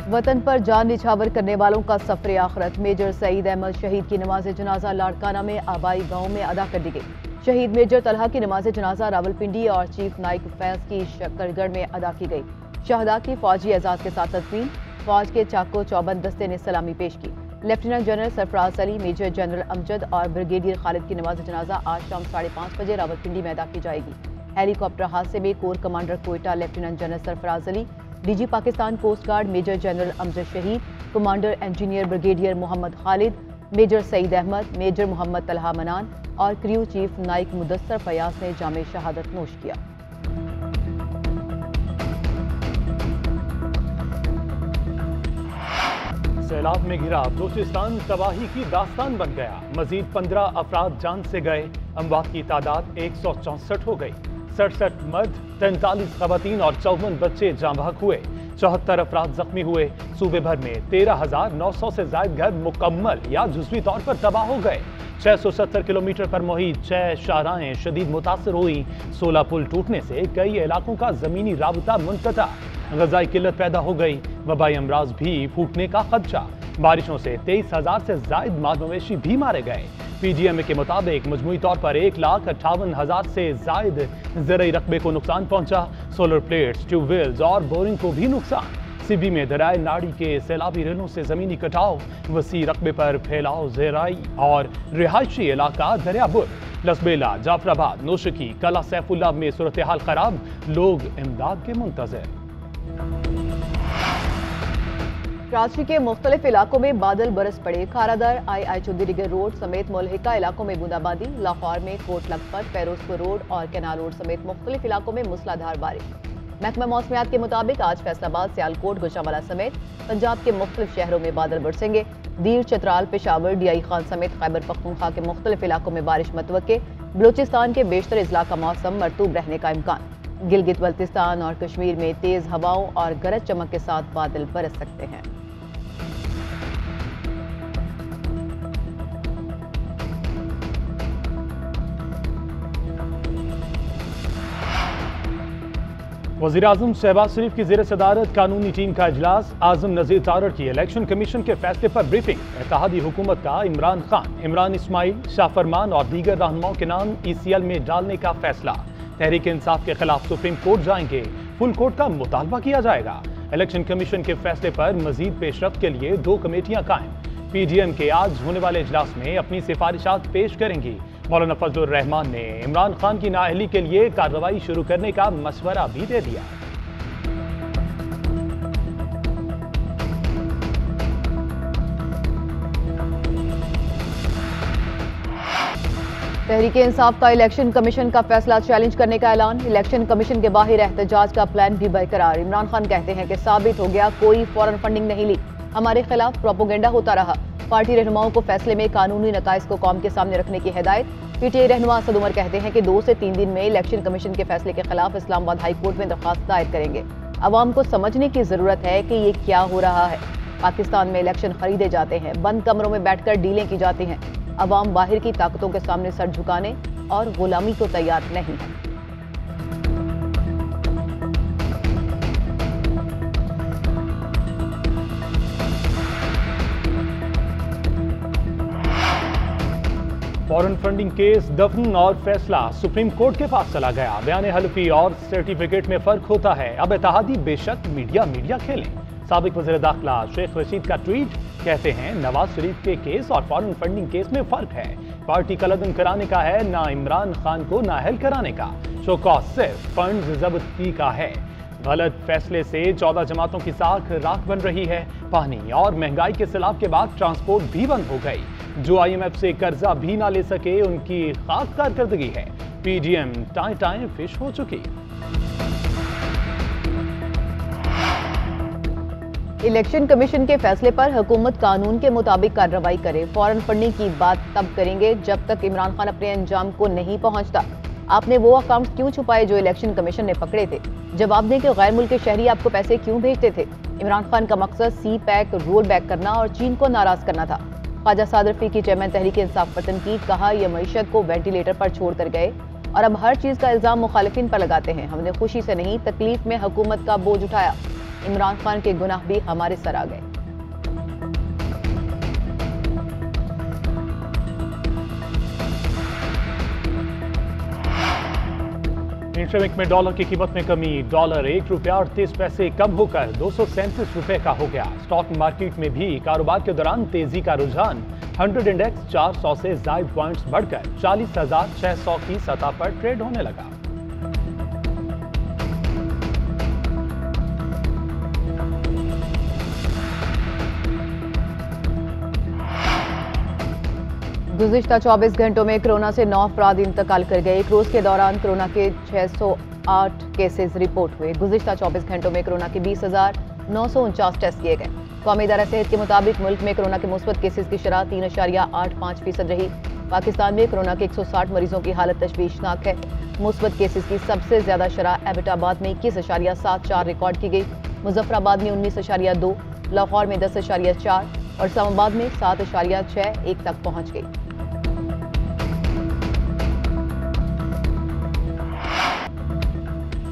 वतन पर जान निछावर करने वालों का सफर आखिरत। मेजर सईद अहमद शहीद की नमाज जनाजा लाड़काना में आबाई गांव में अदा कर दी गई। शहीद मेजर तलहा की नमाज जनाजा रावलपिंडी और चीफ नाइक फैज की शकरगढ़ में अदा की गई। शहदा की फौजी एजाज के साथ तदफीन। फौज के चाको चौबंद दस्ते ने सलामी पेश की। Lieutenant general Sarfaraz Ali, major general Amjad और ब्रिगेडियर खालिद की नमाज जनाजा आज शाम 5:30 बजे रावलपिंडी में अदा की जाएगी। हेलीकॉप्टर हादसे में corps commander Quetta lieutenant general Sarfaraz Ali, DG Pakistan coast guard major general Amjad शहीद, commander engineer brigadier Mohammad Khalid, major Saeed Ahmad, major Mohammad Talha Manan और क्रू चीफ नाइक मुदस्सर फयाज ने जामे शहादत नोश किया। सैलाब में घिरा बलूचिस्तान तबाही की दास्तान बन गया। मजीद 15 अफराद जान से गए। अमवात की तादाद 164 हो गई। 67 मर्द, 43 खवातीन और 54 बच्चे जाँ बहक हुए। 74 अफराद जख्मी हुए। सूबे भर में 13,900 से ज्यादा घर मुकम्मल या जुज़वी तौर पर तबाह हो गए। 670 किलोमीटर पर मुहित 6 शाहराहें शदीद मुतासर हुई। 16 पुल टूटने से कई इलाकों का जमीनी राबता मुनक़ता। ग़ज़ाई किल्लत पैदा हो गई। वबाई अमराज भी फूटने का खदशा। बारिशों से 23,000 से ज्यादा माल मवेशी भी मारे गए। पीडीएमए के मुताबिक मजमूई तौर पर 1,58,000 से ज्यादा ज़रई रकबे को नुकसान पहुंचा। सोलर प्लेट्स, ट्यूबवेल्स और बोरिंग को भी नुकसान। सिबी में दरियाए नाड़ी के सैलाबी रेलों से जमीनी कटाव। वसी रकबे पर फैलाव ज़राई और रिहायशी इलाका दरियाबुर। लसबेला, जाफराबाद, नौशकी, कला सैफुल्लाह में सूरत हाल खराब। लोग इमदाद के मुंतज़िर। कराची के मुख्तलिफ इलाकों में बादल बरस पड़े। खारादर, आई चौधरी रोड समेत मुल्हिका इलाकों में बूंदाबांदी। लाहौर में कोट लखपत, फेरोजपुर रोड और कैनाल रोड समेत मुख्तलिफ इलाकों में मूसलाधार बारिश। महकमा मौसमियात के मुताबिक आज फैसलाबाद, सियालकोट, गुजरांवाला समेत पंजाब के मुख्तलिफ शहरों में बादल बरसेंगे। दीर, चतराल, पेशावर, डीआई खान समेत खैबर पख्तूनख्वा के मुख्तलिफ इलाकों में बारिश मतवक्के। बलूचिस्तान के बेशतर अजला का मौसम मरतूब रहने का इम्कान। गिलगित बल्तिस्तान और कश्मीर में तेज हवाओं और गरज चमक के साथ बादल बरस सकते हैं। वज़ीर-ए-आज़म शहबाज शरीफ की ज़ेर सदारत कानूनी टीम का इजलास। आज़म नज़ीर तारड़ की इलेक्शन कमीशन के फैसले पर ब्रीफिंग। इत्तेहादी हुकूमत का इमरान खान, इमरान इस्माइल, शाह फरमान और दीगर रहनुमाओं के नाम ECL में डालने का फैसला। तहरीक इंसाफ के खिलाफ सुप्रीम कोर्ट जाएंगे। फुल कोर्ट का मुतालबा किया जाएगा। इलेक्शन कमीशन के फैसले पर मजीद पेशरफ्त के लिए 2 कमेटियां कायम। PDM के आज होने वाले इजलास में अपनी सिफारिशात पेश करेंगी। मौलाना फजलुर रहमान ने इमरान खान की नाअहली के लिए कार्रवाई शुरू करने का मशवरा भी दे दिया। तहरीक इंसाफ का इलेक्शन कमीशन का फैसला चैलेंज करने का ऐलान। इलेक्शन कमीशन के बाहर एहतजाज का प्लान भी बरकरार। इमरान खान कहते हैं कि साबित हो गया कोई फौरन फंडिंग नहीं ली, हमारे खिलाफ प्रोपोगेंडा होता रहा। पार्टी रहनुमाओं को फैसले में कानूनी नकाइज को कौम के सामने रखने की हिदायत। PTI रहनुमा असद उमर कहते हैं कि 2 से 3 दिन में इलेक्शन कमीशन के फैसले के खिलाफ इस्लामाबाद हाई कोर्ट में दरखास्त दायर करेंगे। अवाम को समझने की जरूरत है कि ये क्या हो रहा है। पाकिस्तान में इलेक्शन खरीदे जाते हैं, बंद कमरों में बैठकर डीलें की जाती हैं। अवाम बाहर की ताकतों के सामने सर झुकाने और गुलामी को तैयार नहीं है। फॉरेन फंडिंग केस दफन और फैसला सुप्रीम कोर्ट के पास चला गया। बयान हल्फी और सर्टिफिकेट में फर्क होता है। अब इत्तेहादी बेशक मीडिया खेलें। साबिक वज़ीर दाखिला शेख रशीद का ट्वीट, कहते हैं नवाज शरीफ के केस और फॉरेन फंडिंग केस में फर्क है। पार्टी कलअदम कराने का है, ना इमरान खान को नाअहल कराने का। शो कॉज सिर्फ फंड जब्ती का है। गलत फैसले से 14 जमातों की साख राख बन रही है। पानी और महंगाई के सैलाब के बाद ट्रांसपोर्ट भी बंद हो गई। जो IMF से कर्जा भी ना ले सके उनकी खाक कारकर्दगी है। PDM टाइम फिश हो चुकी। इलेक्शन कमीशन के फैसले पर हुकूमत कानून के मुताबिक कार्रवाई करे। फौरन फंडिंग की बात तब करेंगे जब तक इमरान खान अपने अंजाम को नहीं पहुंचता। आपने वो अकाउंट्स क्यों छुपाए जो इलेक्शन कमीशन ने पकड़े थे? जवाब दें कि गैर मुल्की शहरी आपको पैसे क्यों भेजते थे? इमरान खान का मकसद CPAC रोल बैक करना और चीन को नाराज करना था। ख्वाजा सादर फीकी चेयरमैन तहरीक इंसाफ वतन की कहा, यह मईशत को वेंटिलेटर पर छोड़ कर गए और अब हर चीज का इल्जाम मुखालिफिन पर लगाते हैं। हमने खुशी से नहीं तकलीफ में हुकूमत का बोझ उठाया। इमरान खान के गुनाह भी हमारे सर आ गए। इंटरबैंक में डॉलर की कीमत में कमी, डॉलर ₹1.38 कम होकर 237 रुपए का हो गया। स्टॉक मार्केट में भी कारोबार के दौरान तेजी का रुझान, 100 इंडेक्स 400 से ज्यादा पॉइंट्स बढ़कर 40,600 की सतह पर ट्रेड होने लगा। गुज़िश्ता 24 घंटों में कोरोना से 9 अफराद इंतकाल कर गए। एक रोज के दौरान कोरोना के 608 केसेस रिपोर्ट हुए। गुज़िश्ता 24 घंटों में कोरोना के 20,949 टेस्ट किए गए। कौमी इदारा सेहत के मुताबिक मुल्क में कोरोना के मुस्बत केसेस की शरह 3.85% रही। पाकिस्तान में कोरोना के 160 मरीजों की हालत तशवीशनाक है। मुस्बत केसेस की सबसे ज्यादा शरह एबटाबाद में 21.74 रिकॉर्ड की गई। मुजफ्फराबाद में 19.2, लाहौर में 10.4 और इस्लामाबाद में 7.61 तक पहुंच गई।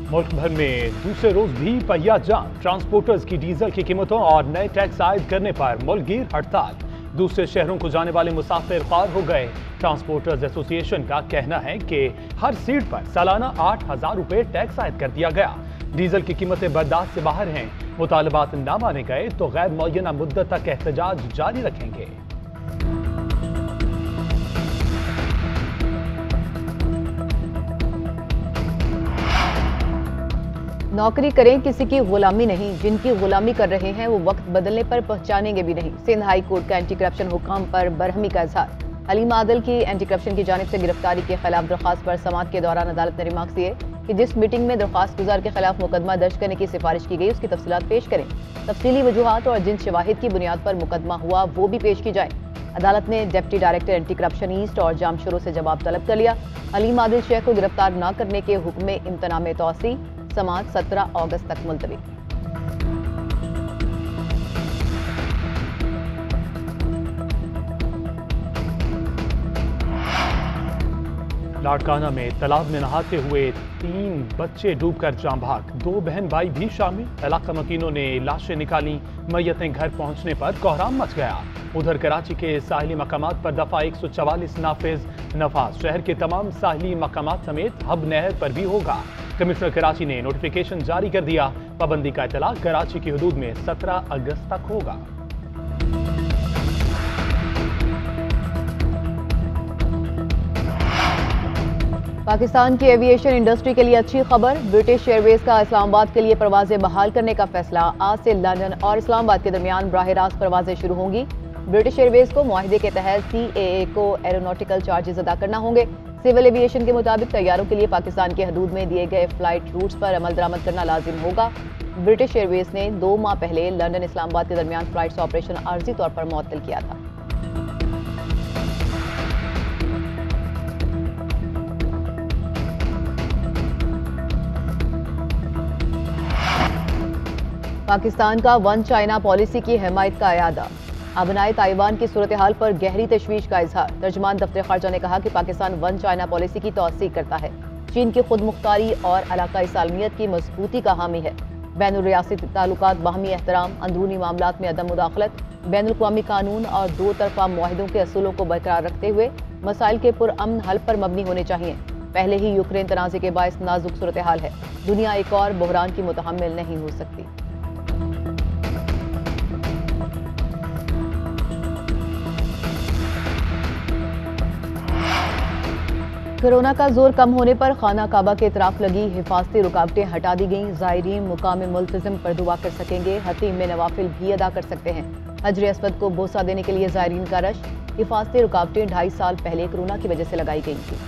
मुल्क भर में दूसरे रोज भी पहिया जाम। ट्रांसपोर्टर्स की डीजल की कीमतों और नए टैक्स आयद करने पर मुल्कगीर हड़ताल। दूसरे शहरों को जाने वाले मुसाफिर ख्वार हो गए। ट्रांसपोर्टर्स एसोसिएशन का कहना है कि हर सीट पर सालाना 8,000 रुपए टैक्स आयद कर दिया गया। डीजल की कीमतें बर्दाश्त से बाहर हैं। मुतालबात न माने गए तो गैर मुअय्यना मुद्दत तक एहतजाज जारी रखेंगे। नौकरी करें, किसी की गुलामी नहीं। जिनकी गुलामी कर रहे हैं वो वक्त बदलने पर पहचानेंगे भी नहीं। सिंध हाई कोर्ट का एंटी करप्शन हुक्म पर बरहमी का इजहार। हलीम आदिल की एंटी करप्शन की जानिब से गिरफ्तारी के खिलाफ दरख्वास्त पर समाअत के दौरान अदालत ने रिमार्क्स दिए कि जिस मीटिंग में दरख्वास्त गुजार के खिलाफ मुकदमा दर्ज करने की सिफारिश की गई उसकी तफसीलात पेश करें। तफसीली वजूहात और जिन शवाहिद की बुनियाद पर मुकदमा हुआ वो भी पेश की जाए। अदालत ने deputy director anti corruption east और जामशुरू से जवाब तलब कर लिया। हलीम आदिल शेख को गिरफ्तार न करने के हुक्म में इम्तना में तौसी। समाअत 17 अगस्त तक मुलतवी। लाड़काना में तालाब में नहाते हुए 3 बच्चे डूबकर जाम भाग। 2 बहन भाई भी शामिल। इलाका मकीनों ने लाशें निकाली। मैयतें घर पहुंचने पर कोहराम मच गया। उधर कराची के साहिली मकामात पर दफा 144 नाफिज। नफाज शहर के तमाम साहिली मकामात समेत हब नहर पर भी होगा। कमिश्नर कराची ने नोटिफिकेशन जारी कर दिया। पाबंदी का इतलाक कराची की हदूद में 17 अगस्त तक होगा। पाकिस्तान की एविएशन इंडस्ट्री के लिए अच्छी खबर। ब्रिटिश एयरवेज का इस्लामाबाद के लिए परवाजें बहाल करने का फैसला। आज से लंदन और इस्लामाबाद के दरमियान बराह रास्त परवाजें शुरू होंगी। ब्रिटिश एयरवेज को मुआहिदे के तहत CAA को एरोनॉटिकल चार्जेस अदा करना होंगे। सिविल एविएशन के मुताबिक तैयारों के लिए पाकिस्तान के हदूद में दिए गए फ्लाइट रूट्स पर अमल दरामद करना लाजिम होगा। ब्रिटिश एयरवेज ने 2 माह पहले लंदन इस्लामाबाद के दरमियान फ्लाइट्स ऑपरेशन आर्जी तौर पर मुअत्तल किया था। पाकिस्तान का वन चाइना पॉलिसी की हिमायत का अयादा। अबनाए ताइवान की सूरत हाल पर गहरी तशवीश का इजहार। तर्जमान दफ्तर खारजा ने कहा कि पाकिस्तान वन चाइना पॉलिसी की तौसीक करता है। चीन की खुद मुख्तारी और इलाकाई सालमियत की मजबूती का हामी है। बैनुल रियासती ताल्लुकात, बाहमी एहतराम, अंदरूनी मामलात में अदम मुदाखलत, बैनुल अक़वामी कानून और 2 तरफा मुआहिदों के असूलों को बरकरार रखते हुए मसाइल के पुरअमन हल पर मबनी होने चाहिए। पहले ही यूक्रेन तनाज़े के बायस नाजुक सूरत हाल है। दुनिया एक और बहरान की मुतहम्मिल नहीं हो सकती। कोरोना का जोर कम होने पर खाना काबा के इतराफ लगी हिफाजती रुकावटें हटा दी गईं। ज़ायरीन मुकाम मुल्तज़िम पर दुआ कर सकेंगे। हतीम में नवाफिल भी अदा कर सकते हैं। हजर अस्वद को बोसा देने के लिए ज़ायरीन का रश। हिफाजती रुकावटें 2.5 साल पहले कोरोना की वजह से लगाई गई थी।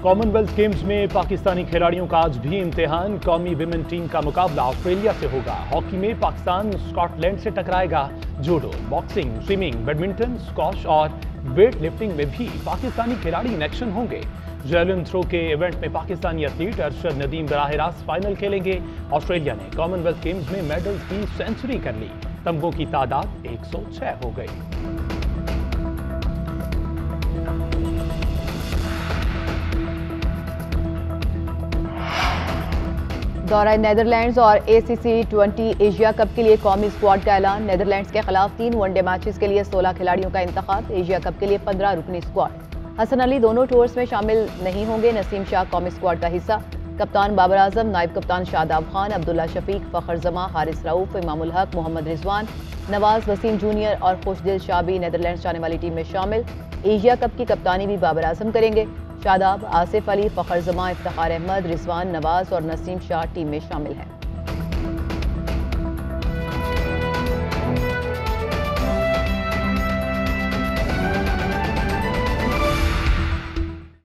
कॉमनवेल्थ गेम्स में पाकिस्तानी खिलाड़ियों का आज भी इम्तिहान। कौमी विमेन टीम का मुकाबला ऑस्ट्रेलिया से होगा। हॉकी में पाकिस्तान स्कॉटलैंड से टकराएगा। Judo, boxing, swimming, badminton, squash और वेट लिफ्टिंग में भी पाकिस्तानी खिलाड़ी इन एक्शन होंगे। जैवलिन थ्रो के इवेंट में पाकिस्तानी एथलीट अरशद नदीम बराह रास्त फाइनल खेलेंगे। ऑस्ट्रेलिया ने कॉमनवेल्थ गेम्स में मेडल्स की सेंचुरी कर ली। तमगों की तादाद 106 हो गई। दौरा नेदरलैंड्स और ACC20 एशिया कप के लिए कौमी स्क्वाड का ऐलान। नेदरलैंड्स के खिलाफ 3 वनडे मैचेस के लिए 16 खिलाड़ियों का इंतखाब। एशिया कप के लिए 15 रुकनी स्क्वाड। हसन अली दोनों टूर्स में शामिल नहीं होंगे। नसीम शाह कौमी स्क्वाड का हिस्सा। कप्तान बाबर आजम, नायब कप्तान शादाब खान, अब्दुल्ला शफीक, फखर जमा, हारिस रऊफ, इमामुल हक, मोहम्मद रिजवान, नवाज वसीम जूनियर और खुशदिल शाह भी नेदरलैंड्स जाने वाली टीम में शामिल। एशिया कप की कप्तानी भी बाबर आजम करेंगे। शादाब, आसिफ अली, फखर जमा, इफ्तिखार अहमद, रिजवान, नवाज और नसीम शाह टीम में शामिल हैं।